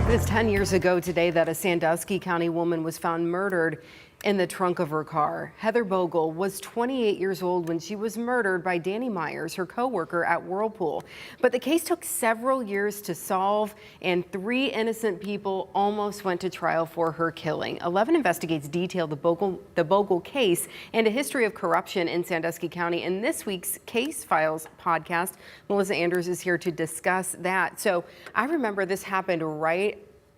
It was 10 years ago today that a Sandusky County woman was found murdered in the trunk of her car. Heather Bogle was 28 years old when she was murdered by Danny Myers, her co-worker at Whirlpool. But the case took several years to solve, and 3 innocent people almost went to trial for her killing. 11 Investigates detailed the Bogle case and a history of corruption in Sandusky County. In this week's Case Files podcast, Mel Andrews is here to discuss that. So I remember this happened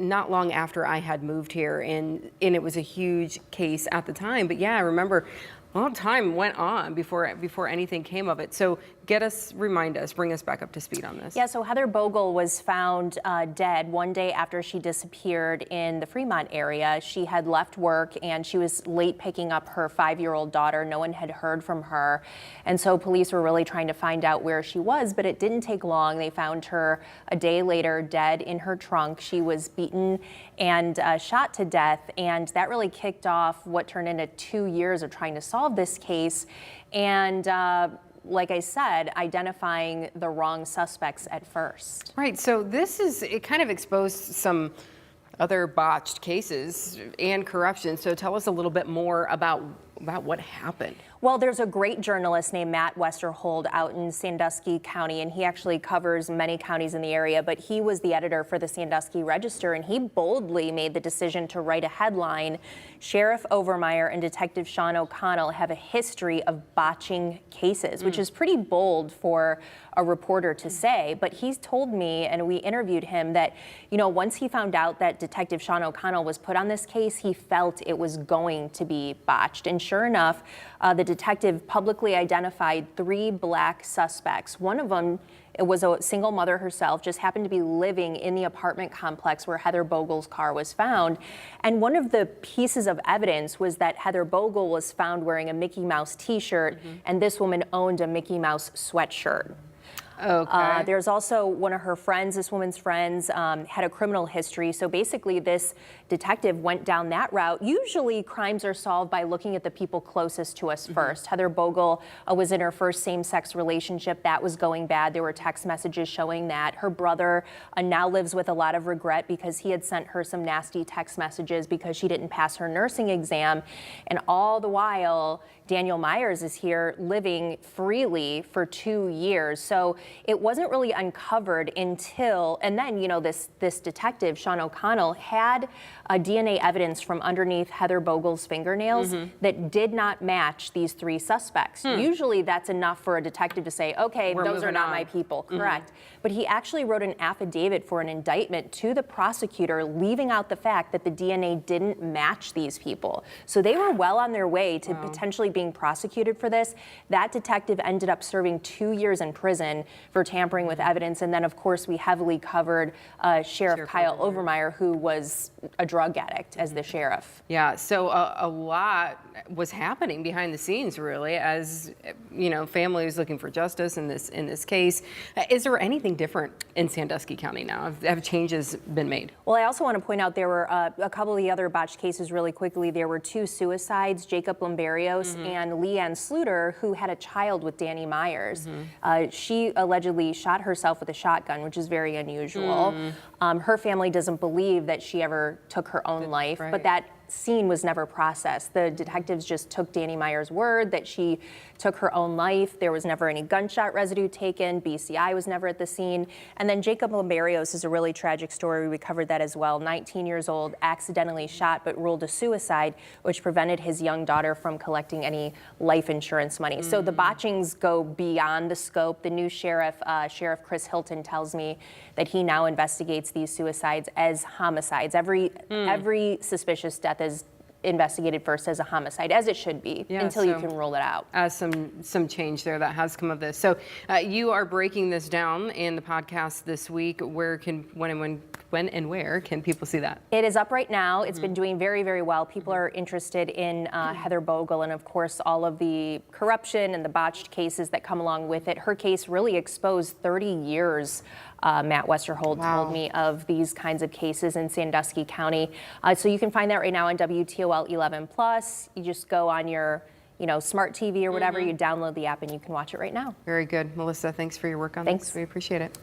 not long after I had moved here, and it was a huge case at the time. But yeah, I remember a long time went on before anything came of it. So bring us back up to speed on this. Yeah, so Heather Bogle was found dead one day after she disappeared in the Fremont area. She had left work and she was late picking up her 5-year-old daughter. No one had heard from her. And so police were really trying to find out where she was, but it didn't take long. They found her a day later dead in her trunk. She was beaten and shot to death. And that really kicked off what turned into 2 years of trying to solve this case. And like I said, identifying the wrong suspects at first. Right, so it kind of exposed some other botched cases and corruption. So tell us a little bit more about what happened. Well, there's a great journalist named Matt Westerhold out in Sandusky County, and he actually covers many counties in the area, but he was the editor for the Sandusky Register, and he boldly made the decision to write a headline: Sheriff Overmeyer and Detective Sean O'Connell have a history of botching cases, which is pretty bold for a reporter to say. But he's told me, and we interviewed him, that, once he found out that Detective Sean O'Connell was put on this case, he felt it was going to be botched. And sure enough, the detective publicly identified 3 black suspects. One of them, it was a single mother herself, just happened to be living in the apartment complex where Heather Bogle's car was found. And one of the pieces of evidence was that Heather Bogle was found wearing a Mickey Mouse t-shirt, and this woman owned a Mickey Mouse sweatshirt. Okay. There's also one of her friends, this woman's friends, had a criminal history. So basically this detective went down that route. Usually crimes are solved by looking at the people closest to us first. Heather Bogle was in her first same-sex relationship. That was going bad. There were text messages showing that. Her brother now lives with a lot of regret because he had sent her some nasty text messages because she didn't pass her nursing exam. And all the while, Daniel Myers is here living freely for 2 years. So it wasn't really uncovered until, and then, this detective, Sean O'Connell, had DNA evidence from underneath Heather Bogle's fingernails that did not match these 3 suspects. Usually that's enough for a detective to say, okay, those are not my people. Correct. But he actually wrote an affidavit for an indictment to the prosecutor, leaving out the fact that the DNA didn't match these people. So they were well on their way to potentially being prosecuted for this. That detective ended up serving 2 years in prison for tampering with evidence. And then, of course, we heavily covered Sheriff Kyle Overmeyer, who was a drug addict as the sheriff. Yeah, so a lot was happening behind the scenes, really, as family was looking for justice in this case. Is there anything different in Sandusky County now? Have changes been made? Well, I also want to point out there were a couple of the other botched cases really quickly. There were 2 suicides, Jacob Lamberios and Leanne Sluter, who had a child with Danny Myers. She allegedly shot herself with a shotgun, which is very unusual. Her family doesn't believe that she ever took her own life, but that scene was never processed. The detectives just took Danny Myers' word that she took her own life. There was never any gunshot residue taken. BCI was never at the scene. And then Jacob Lamberios is a really tragic story. We covered that as well. 19 years old, accidentally shot, but ruled a suicide, which prevented his young daughter from collecting any life insurance money. So the botchings go beyond the scope. The new sheriff, Sheriff Chris Hilton, tells me that he now investigates these suicides as homicides. Every suspicious death is investigated first as a homicide, as it should be, until you can rule it out. Some change there that has come of this. So you are breaking this down in the podcast this week. When and where can people see that? It is up right now. It's been doing very, very well. People are interested in Heather Bogle and, of course, all of the corruption and the botched cases that come along with it. Her case really exposed 30 years, Matt Westerhold told me, of these kinds of cases in Sandusky County. So you can find that right now on WTOL 11+. You just go on your smart TV or whatever, you download the app and you can watch it right now. Very good. Melissa, thanks for your work on this. We appreciate it.